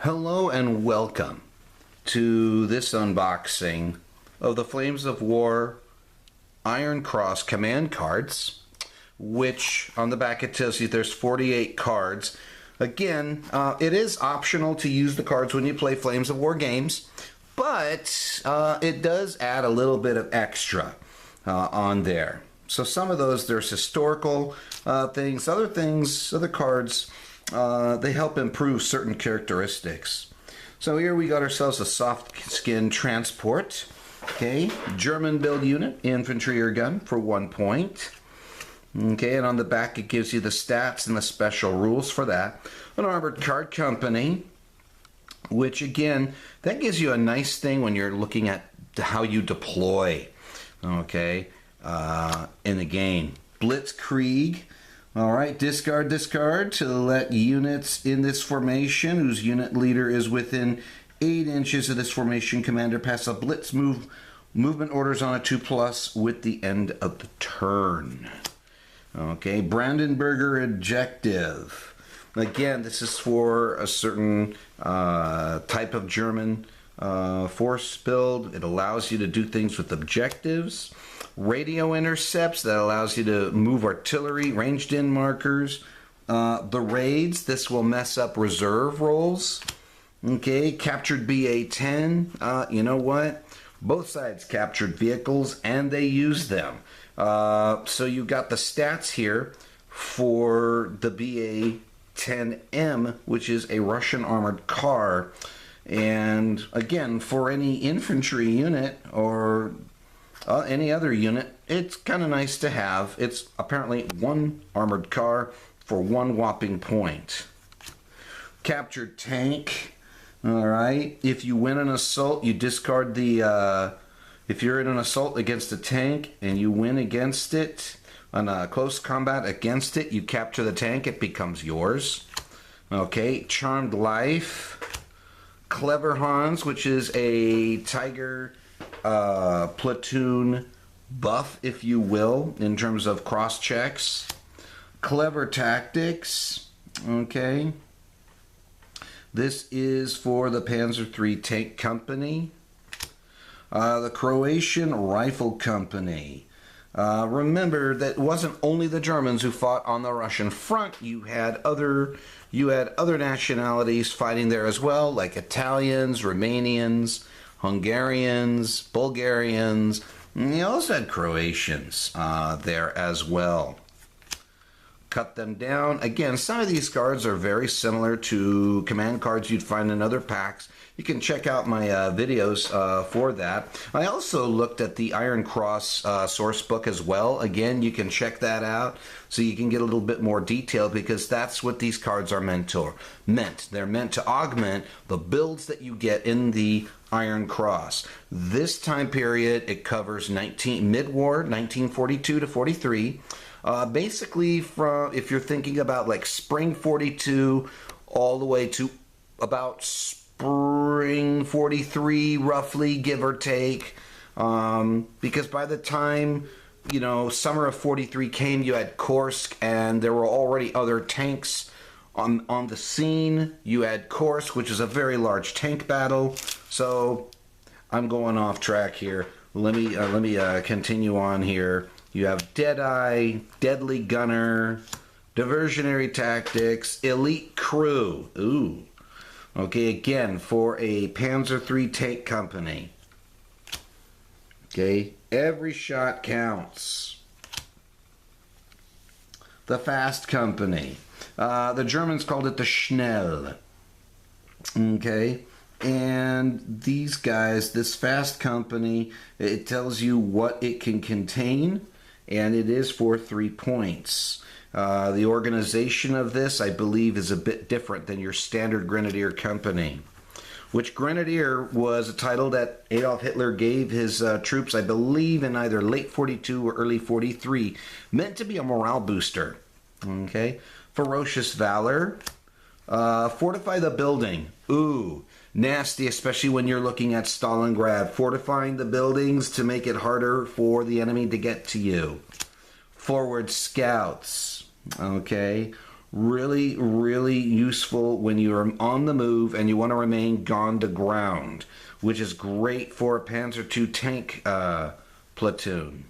Hello and welcome to this unboxing of the Flames of War Iron Cross command cards, which on the back it tells you there's 48 cards. Again, it is optional to use the cards when you play Flames of War games, but it does add a little bit of extra on there. So some of those, there's historical things, other cards, they help improve certain characteristics. So here we got ourselves a soft skin transport, okay, German build unit, infantry or gun for 1 point. Okay, and on the back it gives you the stats and the special rules for that. An armored card company, which again, that gives you a nice thing when you're looking at how you deploy, okay, in the game. Blitzkrieg. All right, discard to let units in this formation whose unit leader is within 8 inches of this formation commander pass a blitz movement orders on a 2+ with the end of the turn. Okay, Brandenburger objective. Again, this is for a certain type of German force build. It allows you to do things with objectives. Radio intercepts, that allows you to move artillery, ranged in markers. The raids, this will mess up reserve rolls. Okay, captured BA-10, you know what? Both sides captured vehicles and they use them. So you got the stats here for the BA-10M, which is a Russian armored car. And again, for any infantry unit or any other unit, it's kind of nice to have. It's apparently 1 armored car for 1 whopping point. Captured tank. All right. If you win an assault, you discard the. If you're in an assault against a tank and you win against it, on a close combat against it, you capture the tank. It becomes yours. Okay. Charmed Life. Clever Hans, which is a Tiger platoon buff, if you will, in terms of cross checks. Clever Tactics, okay. This is for the Panzer III Tank Company. The Croatian Rifle Company. Remember that it wasn't only the Germans who fought on the Russian front. You had other nationalities fighting there as well, like Italians, Romanians, Hungarians, Bulgarians, and you also had Croatians there as well. Cut them down. Again, some of these cards are very similar to command cards you'd find in other packs. You can check out my videos for that. I also looked at the Iron Cross source book as well. Again, you can check that out so you can get a little bit more detail, because that's what these cards are meant. They're meant to augment the builds that you get in the Iron Cross. This time period, it covers mid-war, 1942 to 43. Basically, from if you're thinking about like spring 42 all the way to about spring 43, roughly, give or take, because by the time, you know, summer of 43 came, you had Kursk, and there were already other tanks on the scene. You had Kursk, which is a very large tank battle. So I'm going off track here. Let me continue on here. You have Deadeye, Deadly Gunner, Diversionary Tactics, Elite Crew. Ooh. Okay, again, for a Panzer III Tank Company. Okay, every shot counts. The Fast Company. The Germans called it the Schnell. Okay, and these guys, this Fast Company, it tells you what it can contain, and it is for 3 points. The organization of this, I believe, is a bit different than your standard Grenadier Company, which Grenadier was a title that Adolf Hitler gave his troops, I believe, in either late 42 or early 43, meant to be a morale booster. Okay, Ferocious Valor. Fortify the building. Ooh, nasty, especially when you're looking at Stalingrad. Fortifying the buildings to make it harder for the enemy to get to you. Forward Scouts. Okay. Really, really useful when you're on the move and you want to remain gone to ground, which is great for a Panzer II tank platoon.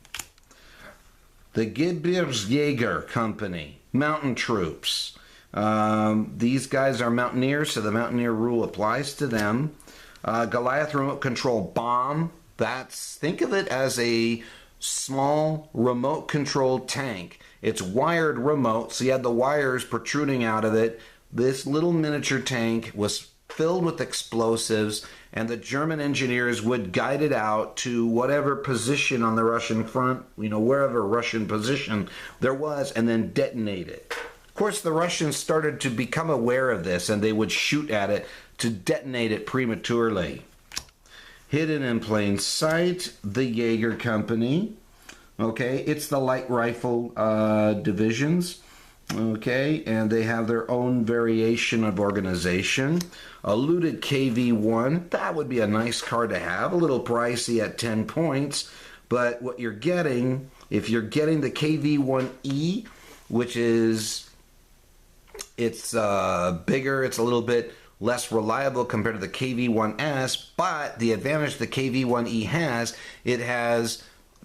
The Gebirgsjäger Company, mountain troops. These guys are mountaineers, so the mountaineer rule applies to them. Goliath remote control bomb. Think of it as a small remote controlled tank. It's wired remote, so you had the wires protruding out of it. This little miniature tank was filled with explosives, and the German engineers would guide it out to whatever position on the Russian front, wherever Russian position there was, and then detonate it. Of course, the Russians started to become aware of this, and they would shoot at it to detonate it prematurely. Hidden in plain sight, the Jaeger Company. Okay, it's the light rifle divisions. Okay, and they have their own variation of organization. A looted KV-1, that would be a nice car to have. A little pricey at 10 points, but what you're getting, if you're getting the KV-1E, which is, it's bigger, it's a little bit less reliable compared to the KV-1S, but the advantage the KV-1E has, it has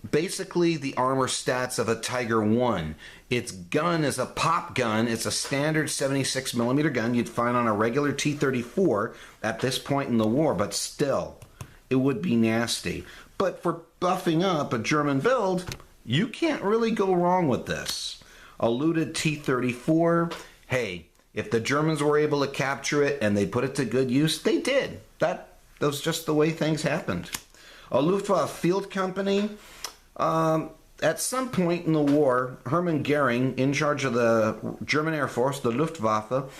basically the armor stats of a Tiger 1. Its gun is a pop gun. It's a standard 76 millimeter gun you'd find on a regular T-34 at this point in the war, but still, it would be nasty. But for buffing up a German build, you can't really go wrong with this. A looted T-34, hey, if the Germans were able to capture it and they put it to good use, they did. That was just the way things happened. A Luftwaffe Field Company. At some point in the war, Hermann Goering, in charge of the German Air Force, the Luftwaffe,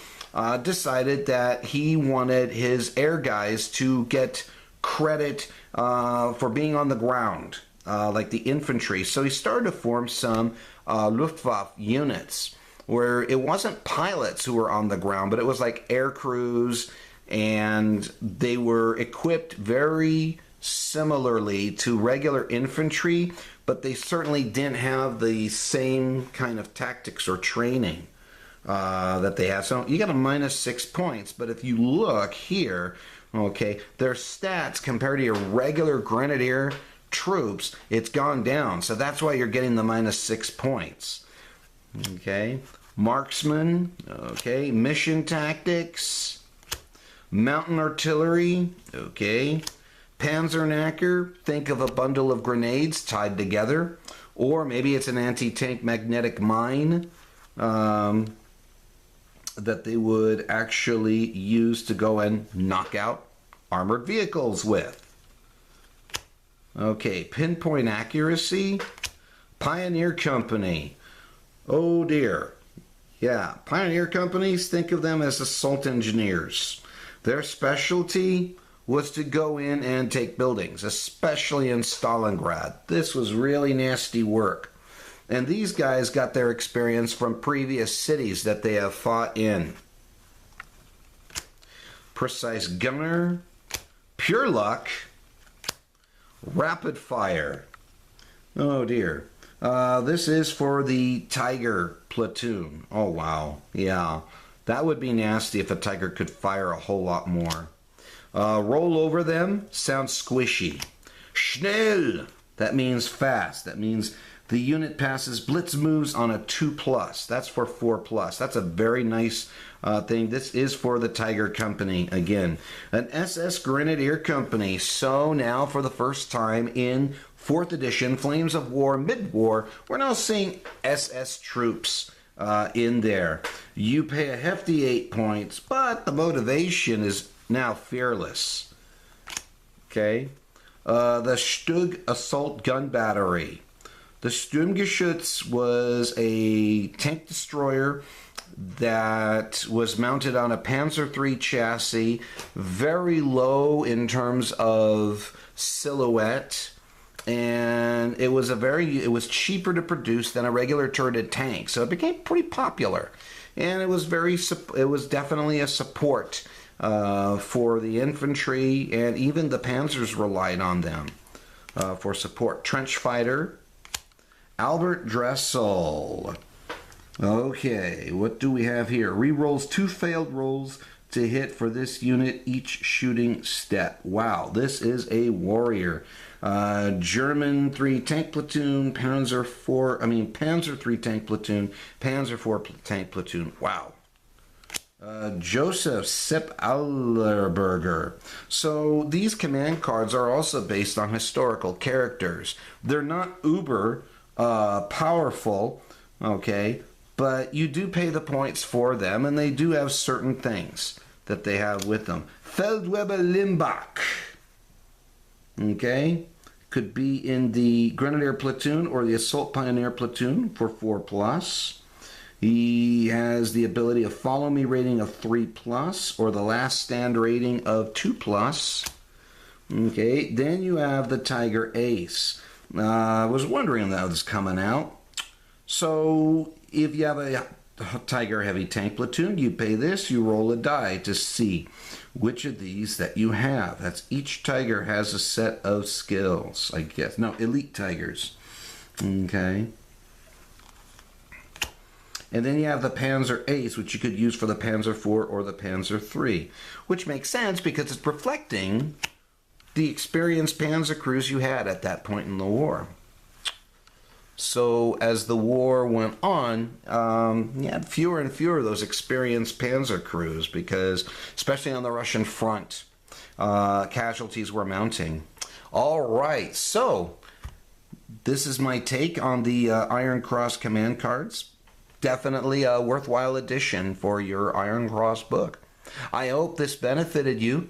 decided that he wanted his air guys to get credit for being on the ground, like the infantry. So he started to form some Luftwaffe units where it wasn't pilots who were on the ground, but it was like air crews, and they were equipped very similarly to regular infantry, but they certainly didn't have the same kind of tactics or training that they have. So you got a -6 points, but if you look here, okay, their stats compared to your regular grenadier troops, it's gone down. So that's why you're getting the -6 points. Okay, marksman, okay, mission tactics, mountain artillery, okay, Panzerknacker, think of a bundle of grenades tied together, or maybe it's an anti-tank magnetic mine that they would actually use to go and knock out armored vehicles with. Okay, pinpoint accuracy, Pioneer Company. Oh dear. Yeah, Pioneer companies, think of them as assault engineers. Their specialty was to go in and take buildings, especially in Stalingrad. This was really nasty work. And these guys got their experience from previous cities that they have fought in. Precise Gunner, Pure Luck, Rapid Fire. Oh dear. This is for the Tiger platoon. Oh wow, yeah. That would be nasty if a Tiger could fire a whole lot more. Roll over them sounds squishy. Schnell, that means fast. That means the unit passes blitz moves on a 2+. That's for 4+. That's a very nice thing. This is for the Tiger Company again. An SS Grenadier Company. So now for the first time in 4th edition, Flames of War, mid-war, we're now seeing SS troops in there. You pay a hefty 8 points, but the motivation is now fearless. Okay. The Stug Assault Gun Battery. The Sturmgeschütz was a tank destroyer that was mounted on a Panzer III chassis, very low in terms of silhouette, and it was cheaper to produce than a regular turreted tank, so it became pretty popular, and it was definitely a support for the infantry, and even the panzers relied on them for support. Trench fighter, Albert Dressel. Okay, what do we have here? Rerolls 2 failed rolls to hit for this unit each shooting step. Wow, this is a warrior. German 3 tank platoon, Panzer 3 tank platoon, Panzer 4 tank platoon. Wow. Joseph Sepp Allerberger. So these command cards are also based on historical characters. They're not uber powerful, okay, but you do pay the points for them, and they do have certain things that they have with them. Feldwebel Limbach, okay, could be in the Grenadier platoon or the Assault Pioneer platoon for 4+. He has the ability of Follow Me rating of 3+, or the Last Stand rating of 2+. Okay, then you have the Tiger Ace. I was wondering that was coming out. So if you have a Tiger Heavy Tank platoon, you pay this, you roll a die to see which of these that you have. That's each Tiger has a set of skills, I guess. No, Elite Tigers. Okay. And then you have the Panzer Ace, which you could use for the Panzer IV or the Panzer III, which makes sense because it's reflecting the experienced panzer crews you had at that point in the war. So as the war went on, you had fewer and fewer of those experienced panzer crews because, especially on the Russian front, casualties were mounting. All right, so this is my take on the Iron Cross command cards. Definitely a worthwhile addition for your Iron Cross book. I hope this benefited you.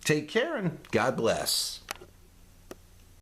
Take care and God bless.